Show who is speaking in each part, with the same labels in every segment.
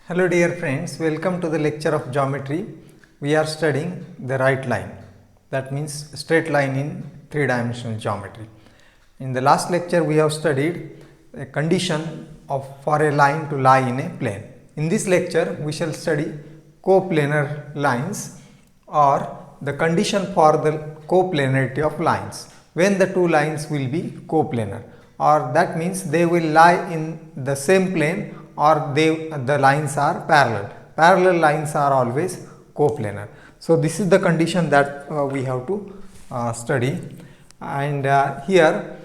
Speaker 1: Hello dear friends, welcome to the lecture of geometry. We are studying the right line, that means straight line in three-dimensional geometry. In the last lecture we have studied a condition for a line to lie in a plane. In this lecture we shall study coplanar lines or the condition for the coplanarity of lines, when the two lines will be coplanar, or that means they will lie in the same plane or the lines are parallel. Parallel lines are always coplanar. So, this is the condition that we have to study, and here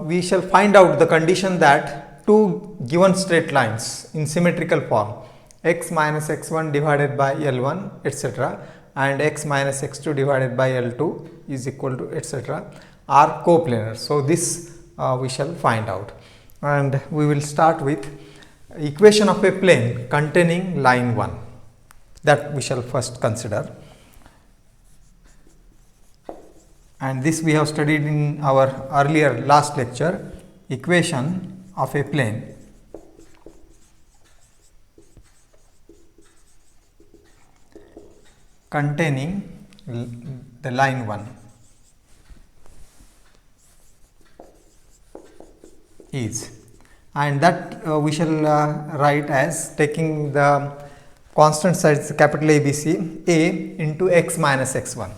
Speaker 1: we shall find out the condition that two given straight lines in symmetrical form, x minus x1 divided by L1 etc. and x minus x2 divided by L2 is equal to etc. are coplanar. So, this we shall find out, and we will start with equation of a plane containing line 1, that we shall first consider, and this we have studied in our earlier last lecture. Equation of a plane containing the line 1 is, and that we shall write as taking the constant sides capital ABC, a into x minus x1,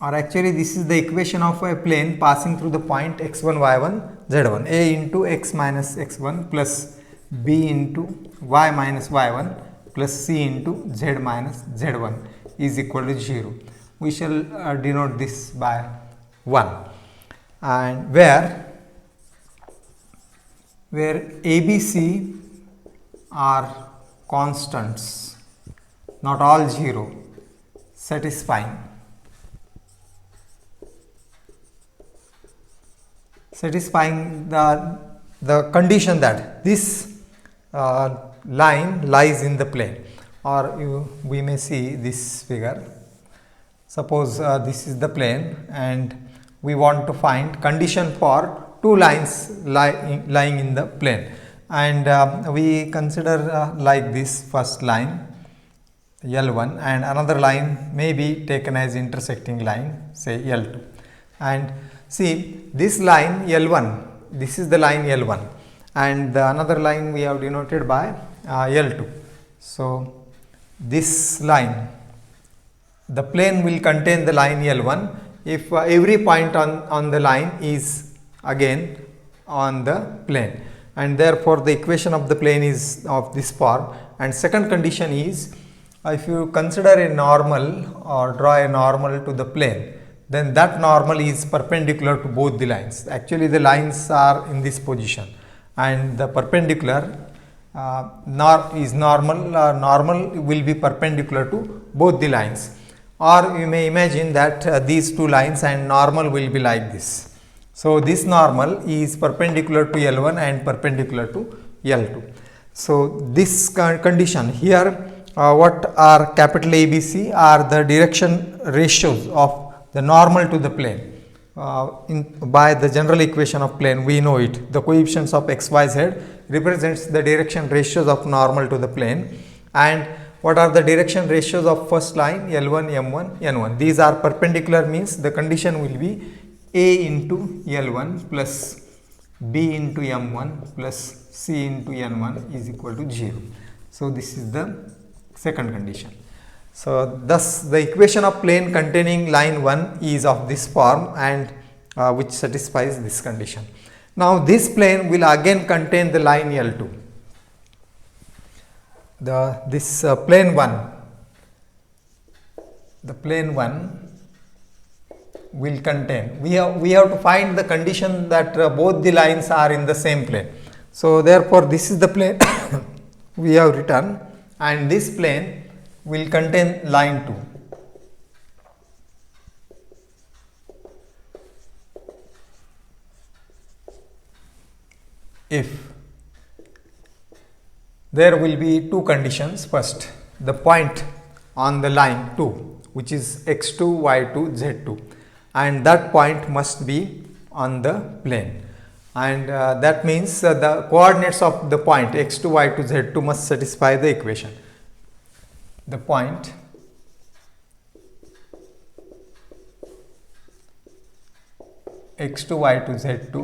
Speaker 1: or actually this is the equation of a plane passing through the point x1 y1 z1, a into x minus x1 plus b into y minus y1 plus c into z minus z1 is equal to 0. We shall denote this by 1, and where ABC are constants, not all 0, satisfying the condition that this line lies in the plane, or we may see this figure. Suppose this is the plane and we want to find condition for two lines lying in the plane, and we consider like this first line L1 and another line may be taken as intersecting line, say L2, and see this line L1, this is the line L1 and the another line we have denoted by L2. So, this line, the plane will contain the line L1 if every point on the line is again on the plane, and therefore the equation of the plane is of this form. And second condition is, if you consider a normal or draw a normal to the plane, then that normal is perpendicular to both the lines. Actually the lines are in this position and the perpendicular normal will be perpendicular to both the lines, or you may imagine that these two lines and normal will be like this. So, this normal is perpendicular to L1 and perpendicular to L2. So, this condition here, what are capital ABC are the direction ratios of the normal to the plane. By the general equation of plane we know it, the coefficients of x, y, z represents the direction ratios of normal to the plane, and what are the direction ratios of first line L1, M1, N1. These are perpendicular, means the condition will be a into L1 plus b into M1 plus c into N1 is equal to 0. So, this is the second condition. So, thus the equation of plane containing line 1 is of this form, and which satisfies this condition. Now, this plane will again contain the line L2. This plane 1, the plane 1 will contain, we have to find the condition that both the lines are in the same plane. So, therefore, this is the plane we have written, and this plane will contain line 2. If there will be two conditions, first the point on the line 2 which is x2, y2, z2, and that point must be on the plane, and that means the coordinates of the point x2, y2, z2 must satisfy the equation. The point x2, y2, z2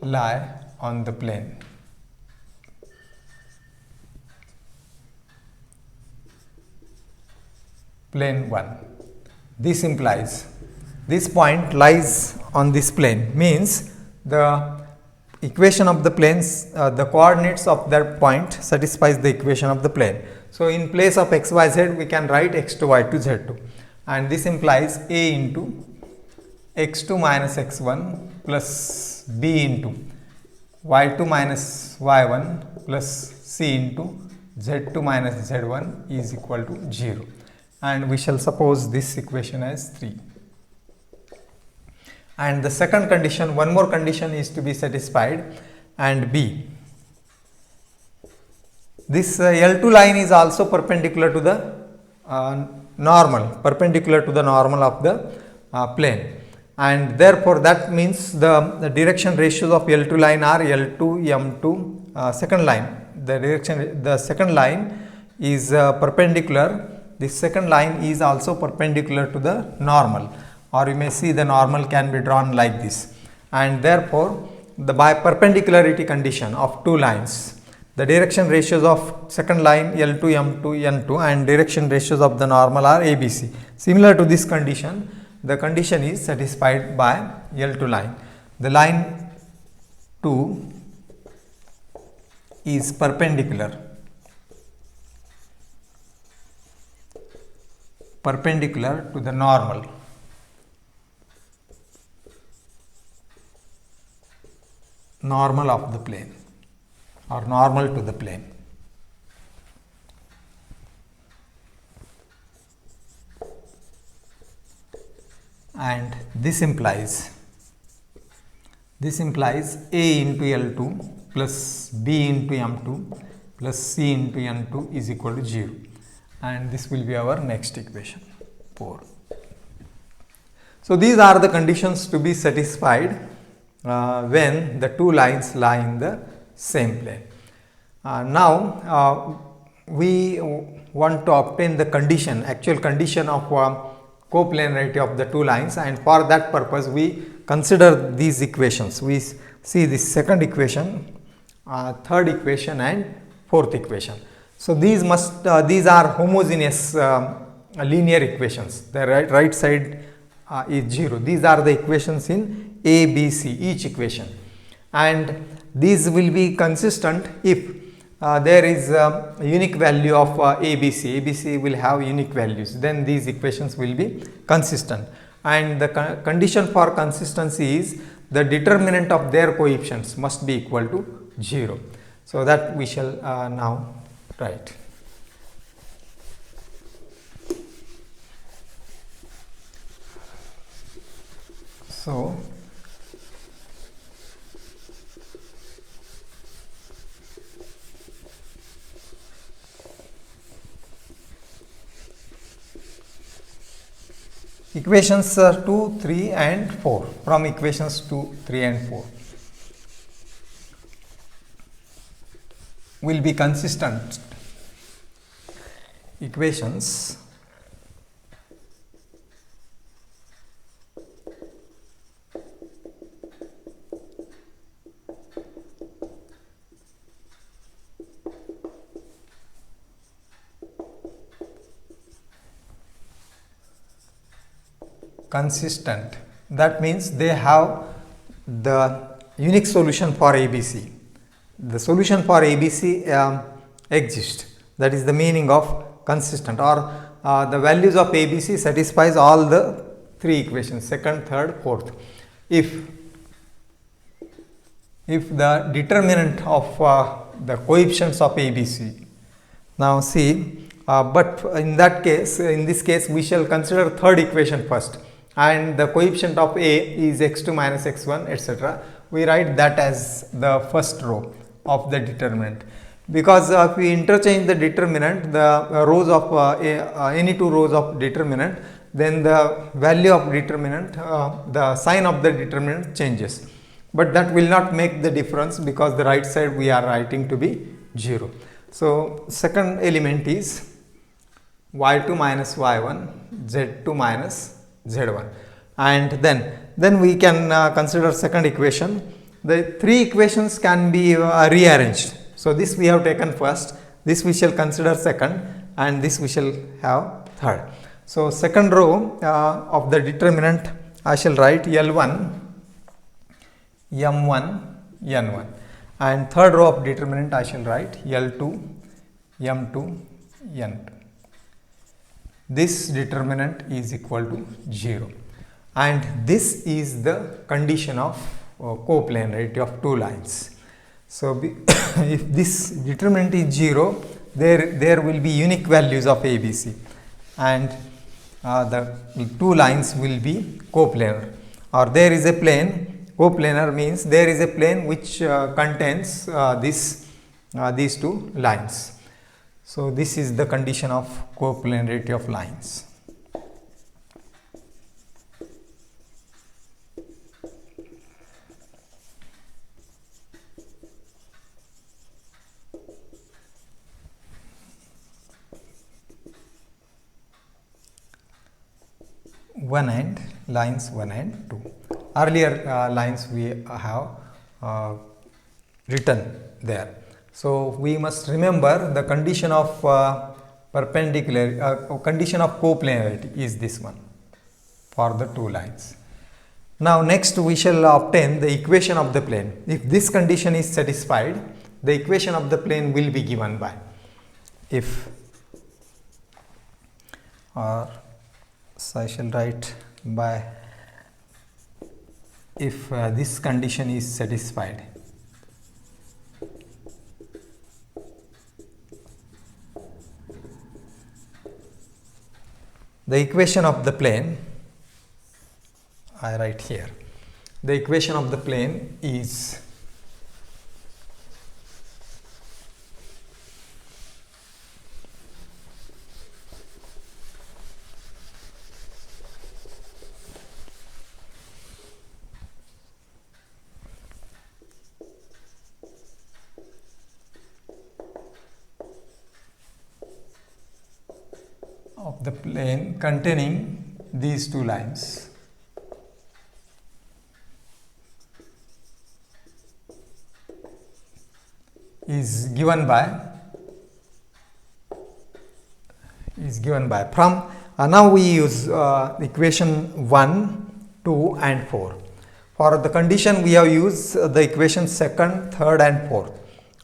Speaker 1: lie on the plane. Plane 1. This implies this point lies on this plane, means the equation of the planes, the coordinates of that point satisfies the equation of the plane. So, in place of x, y, z we can write x2, y2, z2, and this implies a into x2 minus x1 plus b into y2 minus y1 plus c into z2 minus z1 is equal to 0, and we shall suppose this equation as 3. And the second condition, one more condition is to be satisfied, and b, this L2 line is also perpendicular to the normal of the plane, and therefore that means the direction ratios of L2 line are L2, M2. Second line, the second line is perpendicular. This second line is also perpendicular to the normal, or you may see the normal can be drawn like this, and therefore the by perpendicularity condition of two lines, the direction ratios of second line L2, M2, N2 and direction ratios of the normal are ABC. Similar to this condition, the condition is satisfied by L2 line. The line 2 is perpendicular to the normal of the plane, or normal to the plane. And this implies a into L2 plus b into M2 plus c into N2 is equal to 0, and this will be our next equation 4. So, these are the conditions to be satisfied when the two lines lie in the same plane. Now, we want to obtain the condition, actual condition of coplanarity of the two lines, and for that purpose we consider these equations. We see this second equation, third equation and fourth equation. So, these are homogeneous linear equations. The right side is 0. These are the equations in A, B, C, each equation, and these will be consistent if there is a unique value of ABC. ABC will have unique values, then these equations will be consistent, and the condition for consistency is the determinant of their coefficients must be equal to 0. So, that we shall now write. So, equations 2, 3 and 4, from equations 2, 3 and 4 will be consistent. Equations consistent, that means they have the unique solution for ABC. The solution for ABC exists, that is the meaning of consistent, or the values of ABC satisfies all the three equations, second, third, fourth. If the determinant of the coefficients of ABC, now see, but in this case we shall consider third equation first, and the coefficient of A is x2 minus x1 etc. We write that as the first row of the determinant, because if we interchange the determinant, the rows of any two rows of determinant, then the value of determinant, the sign of the determinant changes. but that will not make the difference because the right side we are writing to be 0. So second element is y2 minus y1, z2 minus z1, and then we can consider second equation. The three equations can be rearranged. So this we have taken first, this we shall consider second, and this we shall have third. So second row of the determinant I shall write L1, M1, N1, and third row of determinant I shall write L2, M2, N2. This determinant is equal to 0, and this is the condition of coplanarity of two lines. So if this determinant is 0, there will be unique values of ABC, and the two lines will be coplanar, or there is a plane. Coplanar means there is a plane which contains these two lines. So this is the condition of coplanarity of lines. One and lines 1 and 2. Earlier lines we have written there. So we must remember the condition of perpendicular, condition of coplanarity is this one for the two lines. Now next we shall obtain the equation of the plane. If this condition is satisfied, the equation of the plane will be given by, if, or so I shall write by, if this condition is satisfied. The equation of the plane, I write here, the equation of the plane is of the plane containing these two lines. Is given by from now we use equation 1, 2 and 4. For the condition we have used the equation second, third and fourth.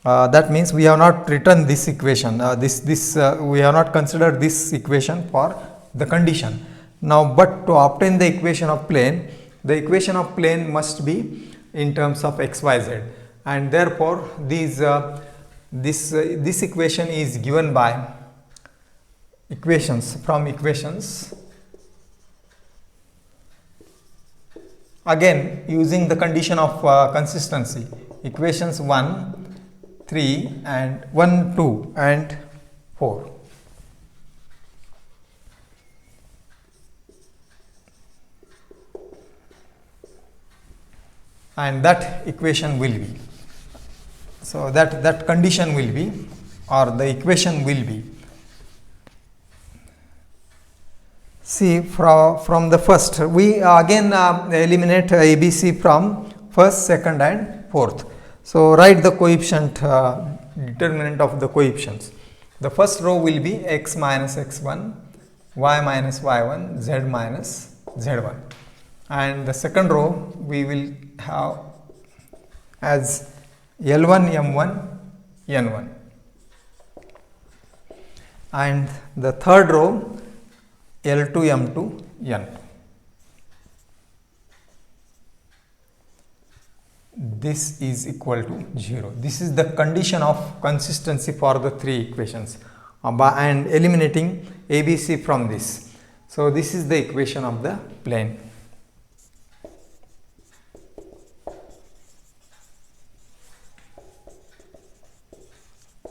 Speaker 1: That means we have not written this equation, we have not considered this equation for the condition. Now, but to obtain the equation of plane, the equation of plane must be in terms of x, y, z, and therefore this equation is given by equations again using the condition of consistency, equations 1, 3 and 1, 2 and 4. And that equation will be, so that condition will be, or the equation will be, see from the first we again eliminate ABC from first, second and fourth. So write the coefficient, determinant of the coefficients. The first row will be x minus x1, y minus y1, z minus z1, and the second row we will have as L1, M1, N1, and the third row L2, M2, N2. This is equal to 0. This is the condition of consistency for the three equations, and eliminating ABC from this. So this is the equation of the plane.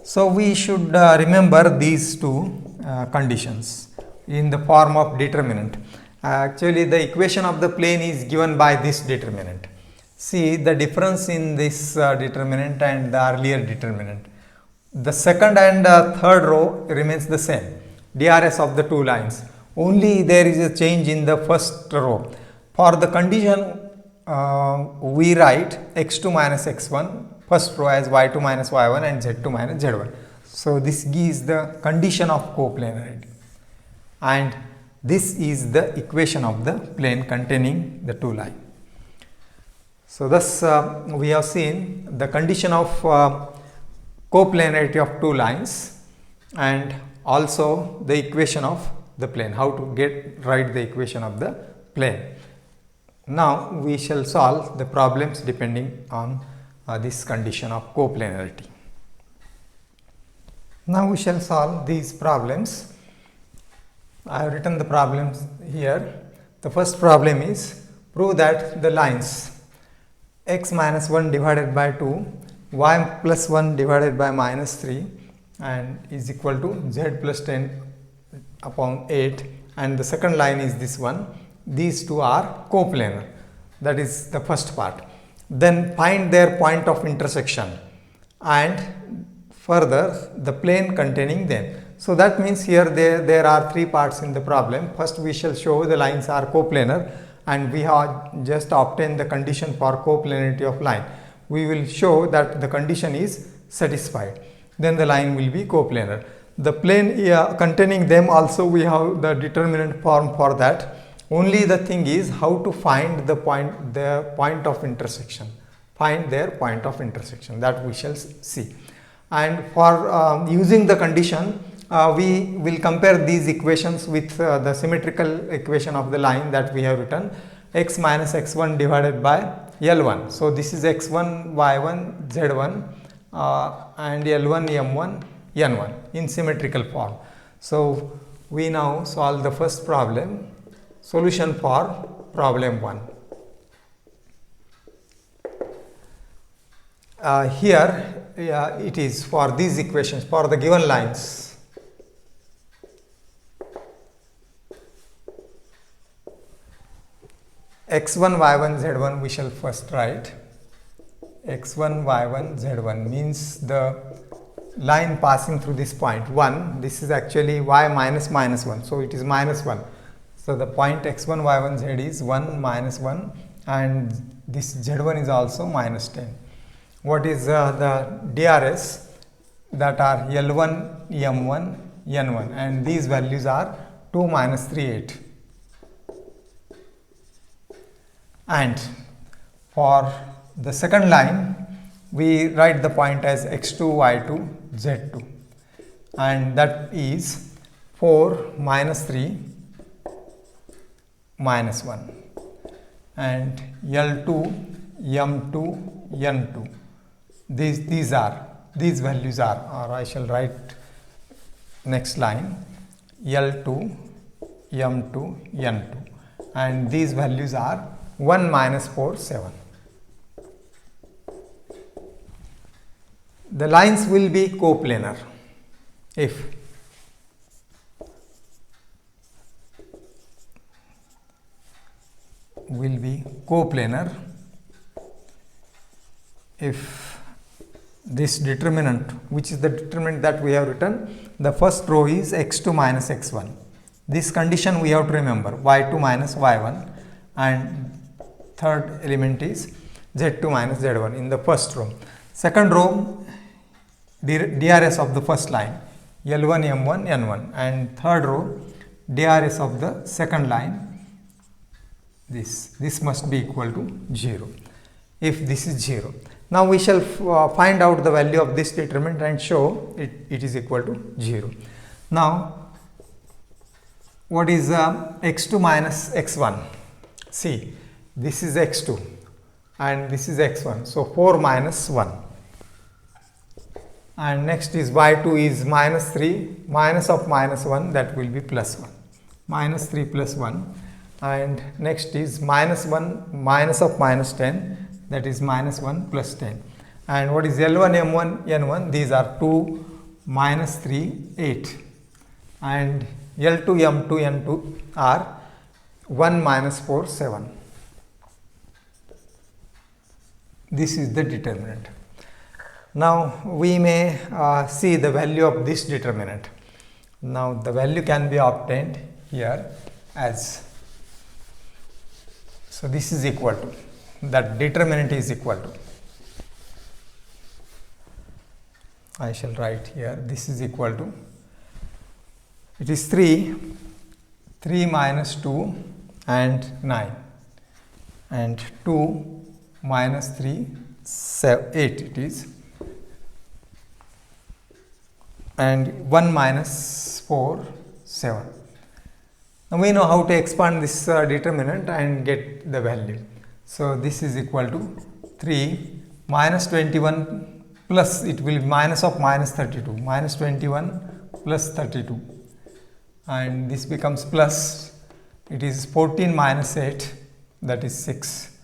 Speaker 1: So we should remember these two conditions in the form of determinant. Actually the equation of the plane is given by this determinant. See the difference in this determinant and the earlier determinant. The second and third row remains the same, DRS of the two lines. Only there is a change in the first row. For the condition, we write x2 minus x1 first row as y2 minus y1 and z2 minus z1. So this gives the condition of coplanarity, and this is the equation of the plane containing the two lines. So thus we have seen the condition of coplanarity of two lines and also the equation of the plane, how to write the equation of the plane. Now we shall solve the problems depending on this condition of coplanarity. Now we shall solve these problems. I have written the problems here. The first problem is prove that the lines x minus 1 divided by 2, y plus 1 divided by minus 3 and is equal to z plus 10 upon 8, and the second line is this one. These two are coplanar. That is the first part. Then find their point of intersection and further the plane containing them. So that means here there are three parts in the problem. First we shall show the lines are coplanar, and we have just obtained the condition for coplanarity of line. We will show that the condition is satisfied. Then the line will be coplanar. The plane containing them also we have the determinant form for that. Only the thing is how to find the point of intersection. Find their point of intersection, that we shall see. And for using the condition, we will compare these equations with the symmetrical equation of the line that we have written, x minus x1 divided by L1. So this is x1, y1, z1 and L1, m1, n1 in symmetrical form. So we now solve the first problem. Solution for problem 1. Here it is for these equations for the given lines. x1, y1, z1 we shall first write. x1, y1, z1 means the line passing through this point 1. This is actually y minus minus 1. So it is minus 1. So the point x1, y1, z is 1 minus 1, and this z1 is also minus 10. What is the DRS? That are L1, M1, N1, and these values are 2 minus 3, 8. And for the second line, we write the point as x2, y2, z2, and that is 4 minus 3 minus 1, and L2, M2, N2. These values are, or I shall write next line, L2, M2, N2, and these values are 1 minus 4, 7. The lines will be coplanar if this determinant, which is the determinant that we have written, the first row is x2 minus x1. This condition we have to remember, y2 minus y1, and third element is z2 minus z1 in the first row. Second row, DRS of the first line, L1, M1, N1, and third row, DRS of the second line. This must be equal to 0 if this is 0. Now we shall find out the value of this determinant and show it is equal to 0. Now what is x2 minus x1? See, this is x2 and this is x1, so 4 minus 1, and next is y2 is minus 3, minus of minus 1, that will be plus 1, minus 3 plus 1, and next is minus 1 minus of minus 10, that is minus 1 plus 10, and what is L1, M1, N1? These are 2 minus 3, 8, and L2, M2, N2 are 1 minus 4, 7. This is the determinant. Now we may see the value of this determinant. Now the value can be obtained here as, so this is equal to, that determinant is equal to, I shall write here, this is equal to, it is 3 minus 2 and 9, and 2 minus 3, 8 it is, and 1 minus 4, 7. Now we know how to expand this determinant and get the value. So this is equal to 3 minus 21 plus, it will be minus of minus 32, minus 21 plus 32, and this becomes plus, it is 14 minus 8, that is 6,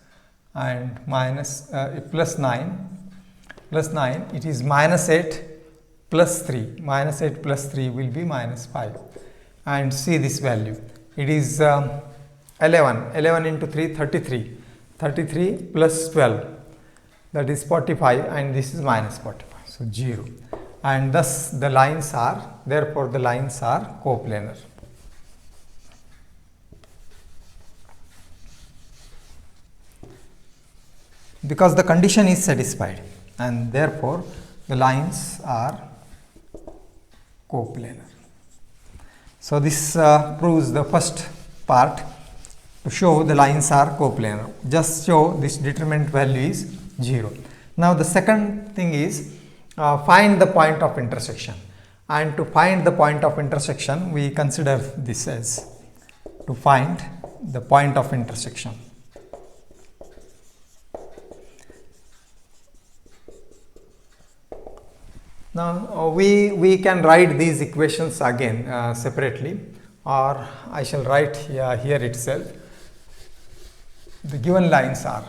Speaker 1: and minus plus 9, it is minus 8 plus 3, minus 8 plus 3 will be minus 5, and see this value, it is 11 into 3, 33, 33 plus 12, that is 45, and this is minus 45, so 0, and thus the lines are, therefore the lines are coplanar. Because the condition is satisfied, and therefore the lines are coplanar. So this proves the first part, to show the lines are coplanar. Just show this determinant value is 0. Now the second thing is find the point of intersection, and to find the point of intersection we consider this as, to find the point of intersection. Now we can write these equations again separately, or I shall write here itself. The given lines are,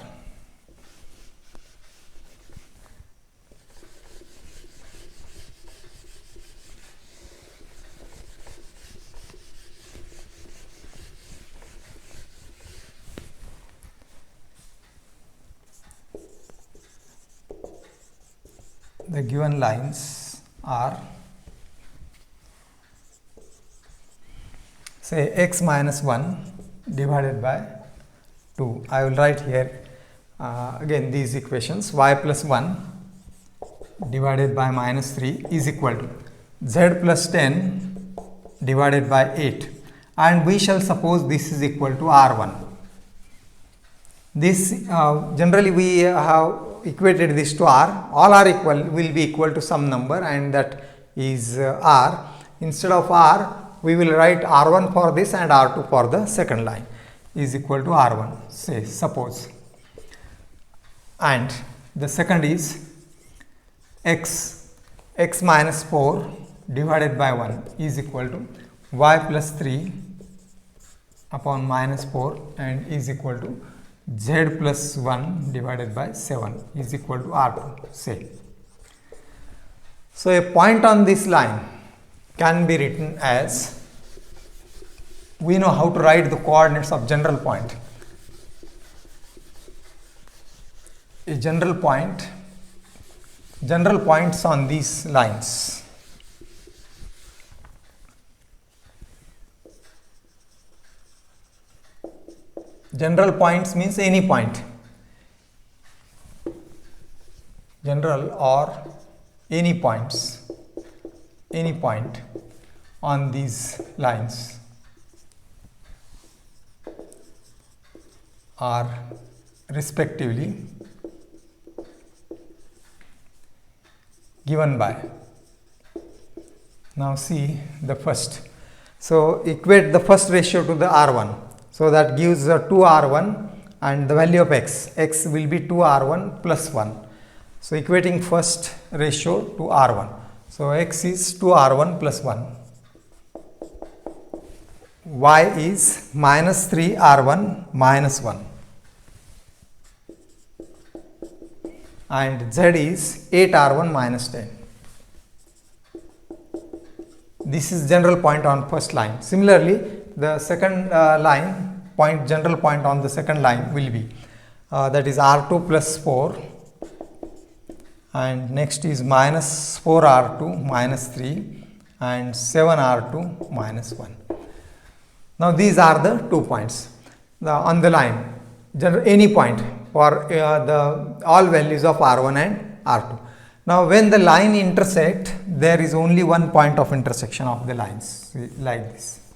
Speaker 1: the given lines are, say, x minus 1 divided by 2. I will write here again these equations, y plus 1 divided by minus 3 is equal to z plus 10 divided by 8, and we shall suppose this is equal to R1. This generally we have equated this to R, all are equal, will be equal to some number, and that is R. Instead of R, we will write R1 for this and R2 for the second line, is equal to R1, say, suppose. And the second is x minus 4 divided by 1 is equal to y plus 3 upon minus 4, and is equal to z plus 1 divided by 7 is equal to R2, say. So a point on this line can be written as, we know how to write the coordinates of general point. A general point, general points on these lines. General points means any point, general or any points, any point on these lines are respectively given by. Now see the first. So equate the first ratio to the R1. So that gives 2R1, and the value of x will be 2R1 plus 1. So equating first ratio to R1. So x is 2R1 plus 1. Y is minus 3R1 minus 1. And Z is 8R1 minus 10. This is general point on first line. Similarly, the second line, general point on the second line will be that is R2 plus 4 and next is minus 4r2 minus 3 and 7r2 minus 1. Now these are the 2 points on the line, any point for all values of r1 and r2. Now when the line intersect, there is only one point of intersection of the lines like this.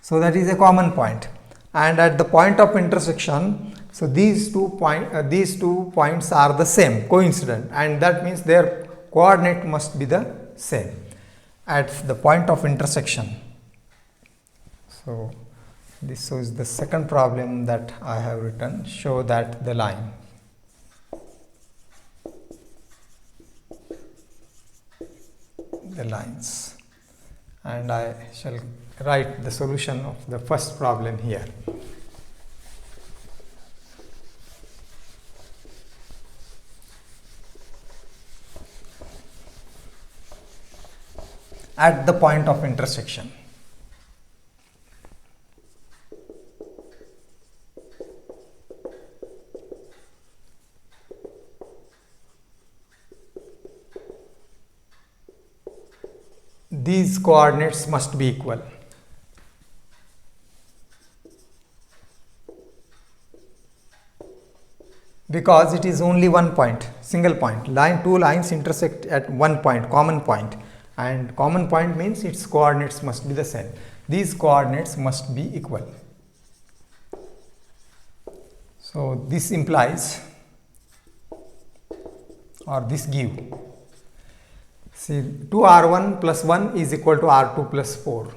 Speaker 1: So that is a common point, and at the point of intersection, so these two points are the same, coincident, and that means their coordinate must be the same at the point of intersection. So this is the second problem that I have written. Show that the line lines, and I shall write the solution of the first problem here. At the point of intersection. These coordinates must be equal. Because it is only one point, single point. Two lines intersect at one point, common point, and common point means its coordinates must be the same. These coordinates must be equal. So this implies, or this give, see, 2r1 plus 1 is equal to r2 plus 4.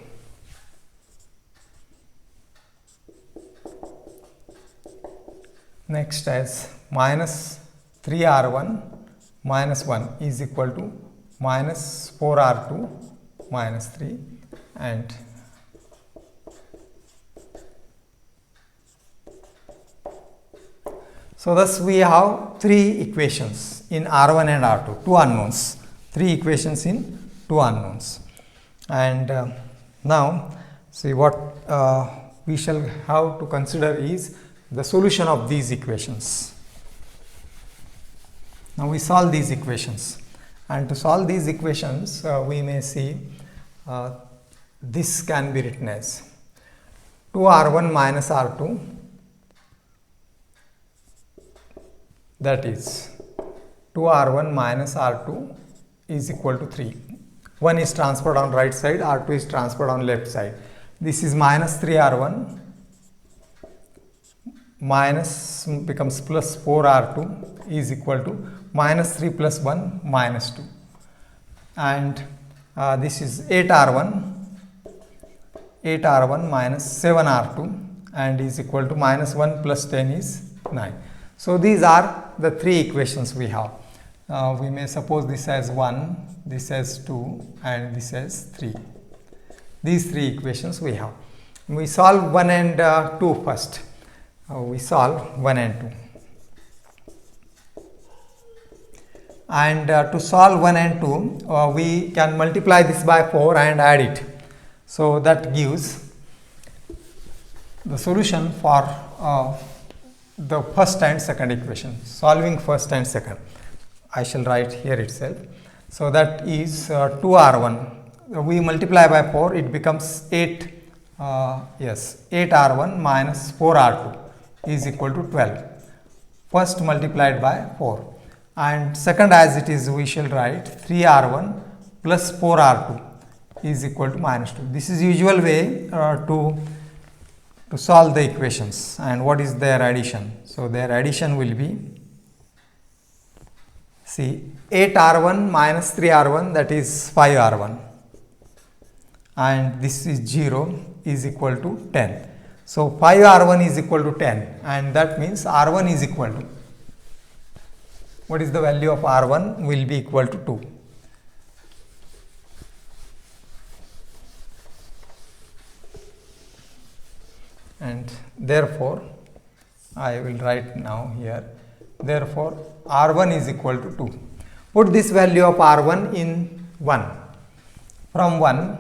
Speaker 1: Next, as minus 3r1 minus 1 is equal to minus 4r2 minus 3, and so thus we have three equations in r1 and r2, two unknowns, three equations in two unknowns. And now see what we shall have to consider is the solution of these equations. Now we solve these equations, and to solve these equations we may see this can be written as 2r1 minus r2, that is 2r1 minus r2 is equal to 3. 1 is transferred on right side, r2 is transferred on left side. This is minus 3r1 minus becomes plus 4r2 is equal to minus 3 plus 1 minus 2, and this is 8r1 minus 7r2 and is equal to minus 1 plus 10 is 9. So these are the three equations we have. We may suppose this as 1, this as 2 and this as 3. These three equations we have. We solve 1 and 2 first. We solve 1 and 2. And to solve 1 and 2, we can multiply this by 4 and add it. So that gives the solution for the first and second equation. Solving first and second, I shall write here itself. So that is 2r1. We multiply by 4, it becomes 8r1 minus 4r2 is equal to 12. First multiplied by 4, and second as it is we shall write 3r1 plus 4r2 is equal to minus 2. This is usual way to solve the equations. And what is their addition? So their addition will be, see, 8r1 minus 3r1, that is 5r1, and this is 0 is equal to 10. So 5r1 is equal to 10, and that means r1 is equal to, what is the value of r1? Will be equal to 2. And therefore I will write now here, therefore r1 is equal to 2. Put this value of r1 in 1. From 1,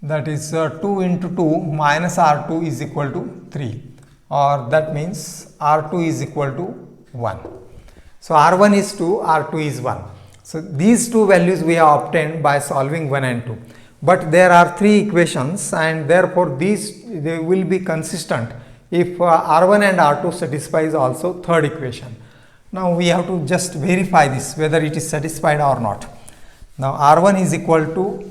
Speaker 1: that is 2 into 2 minus r2 is equal to 3, or that means r2 is equal to 1. So R1 is 2, R2 is 1. So these two values we have obtained by solving 1 and 2. But there are 3 equations, and therefore these they will be consistent if R1 and R2 satisfies also third equation. Now we have to just verify this whether it is satisfied or not. Now R1 is equal to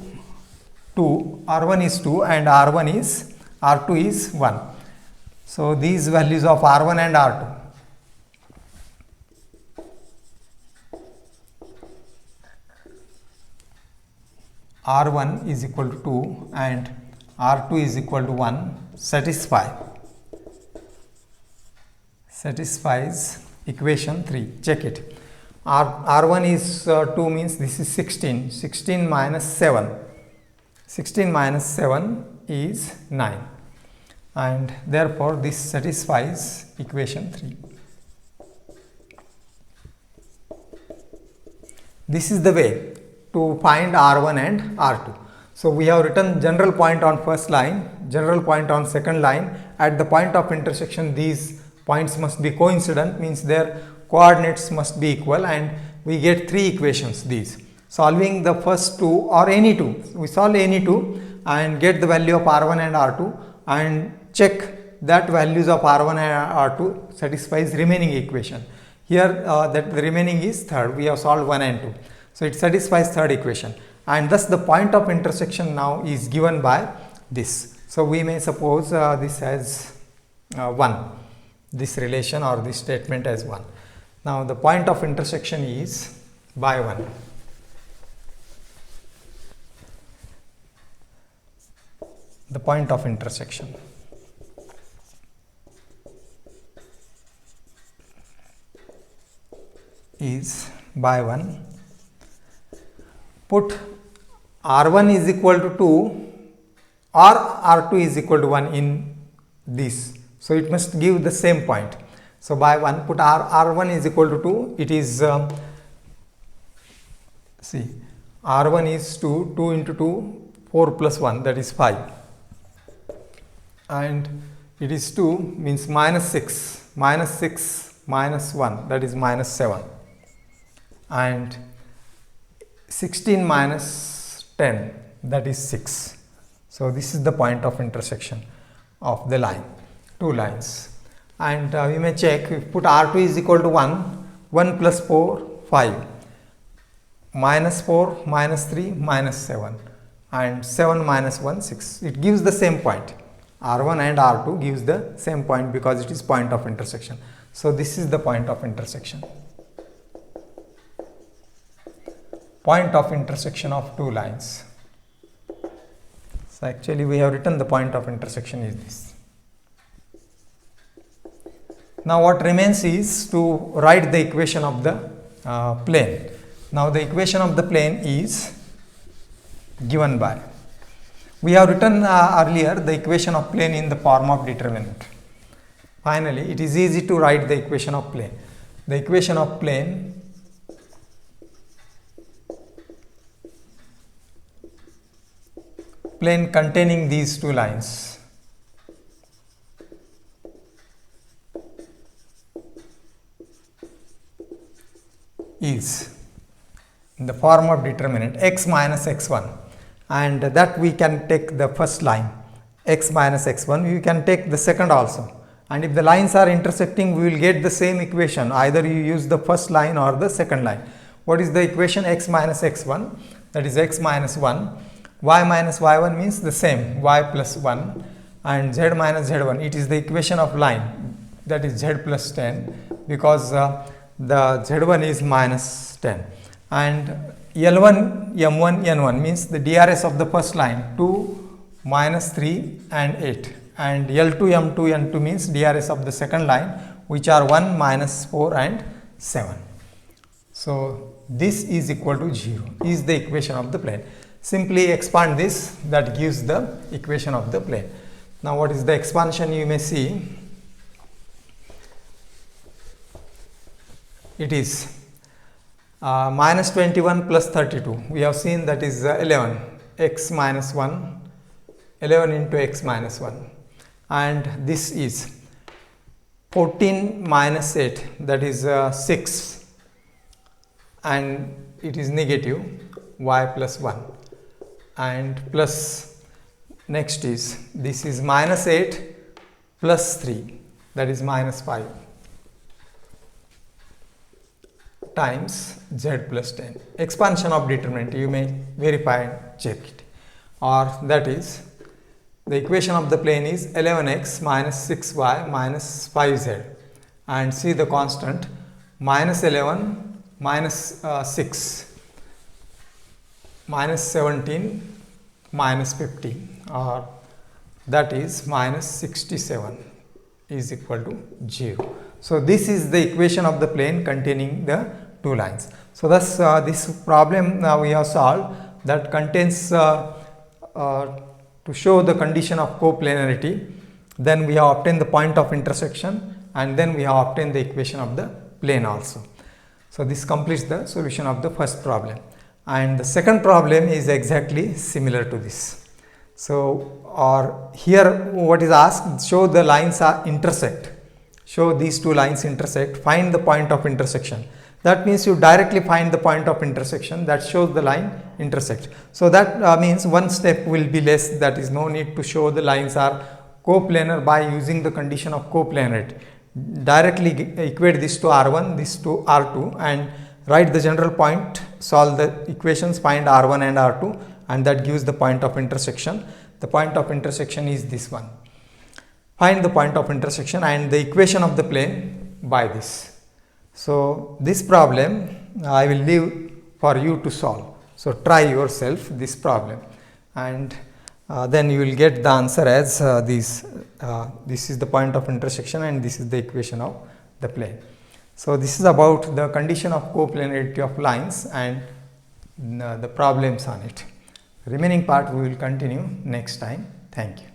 Speaker 1: 2, R1 is 2 and R2 is 1. So these values of R1 and R2. R1 is equal to 2 and R2 is equal to 1 satisfies equation 3. Check it. R1 is 2 means this is 16. 16 minus 7. 16 minus 7 is 9. And therefore this satisfies equation 3. This is the way to find R1 and R2. So we have written general point on first line, general point on second line. At the point of intersection, these points must be coincident, means their coordinates must be equal, and we get 3 equations these. Solving the first 2 or any 2, we solve any 2 and get the value of R1 and R2 and check that values of R1 and R2 satisfies remaining equation. Here that the remaining is third, we have solved 1 and 2. So it satisfies third equation, and thus the point of intersection now is given by this. So we may suppose this as 1, this relation or this statement as 1. Now the point of intersection is by 1. The point of intersection is by 1. Put R1 is equal to 2 or R2 is equal to 1 in this. So it must give the same point. So by 1, put R1 is equal to 2. It is, see, R1 is 2, 2 into 2, 4 plus 1, that is 5. And it is 2 means minus 6, minus 6 minus 1, that is minus 7. And 16 minus 10, that is 6. So this is the point of intersection of the line, 2 lines. And we may check, if put R2 is equal to 1, 1 plus 4, 5, minus 4, minus 3, minus 7, and 7 minus 1, 6. It gives the same point. R1 and R2 gives the same point because it is point of intersection. So this is the point of intersection. Point of intersection of 2 lines. So actually we have written the point of intersection is this. Now what remains is to write the equation of the plane. Now the equation of the plane is given by. We have written earlier the equation of plane in the form of determinant. Finally, it is easy to write the equation of plane. The equation of plane containing these 2 lines is in the form of determinant x minus x1, and that we can take the first line x minus x1, we can take the second also, and if the lines are intersecting we will get the same equation, either you use the first line or the second line. What is the equation? X minus x1, that is x minus 1, y minus y1 means the same, y plus 1, and z minus z1, it is the equation of line, that is z plus 10, because the z1 is minus 10, and L1, M1, N1 means the DRS of the first line 2, minus 3 and 8, and L2, M2, N2 means DRS of the second line, which are 1, minus 4 and 7. So this is equal to 0 is the equation of the plane. Simply expand this, that gives the equation of the plane. Now what is the expansion? You may see it is minus 21 plus 32. We have seen that is 11, x minus 1, 11 into x minus 1, and this is 14 minus 8, that is 6, and it is negative y plus 1, and plus next is this is minus 8 plus 3, that is minus 5 times z plus 10. Expansion of determinant, you may verify and check it. Or that is, the equation of the plane is 11x minus 6y minus 5z, and see the constant minus 11 minus 6 minus 17 minus 15, or that is minus 67 is equal to 0. So this is the equation of the plane containing the two lines. So thus this problem we have solved, that contains to show the condition of coplanarity. Then we have obtained the point of intersection, and then we have obtained the equation of the plane also. So this completes the solution of the first problem, and the second problem is exactly similar to this. So or here what is asked, show the lines are intersect, show these two lines intersect, find the point of intersection. That means you directly find the point of intersection that shows the line intersect. So that means one step will be less, that is no need to show the lines are coplanar by using the condition of coplanarity. Directly equate this to R1, this to R2, and write the general point, solve the equations, find R1 and R2, and that gives the point of intersection. The point of intersection is this one. Find the point of intersection and the equation of the plane by this. So this problem I will leave for you to solve. So try yourself this problem, and then you will get the answer as this. This is the point of intersection and this is the equation of the plane. So this is about the condition of coplanarity of lines and the problems on it. Remaining part we will continue next time. Thank you.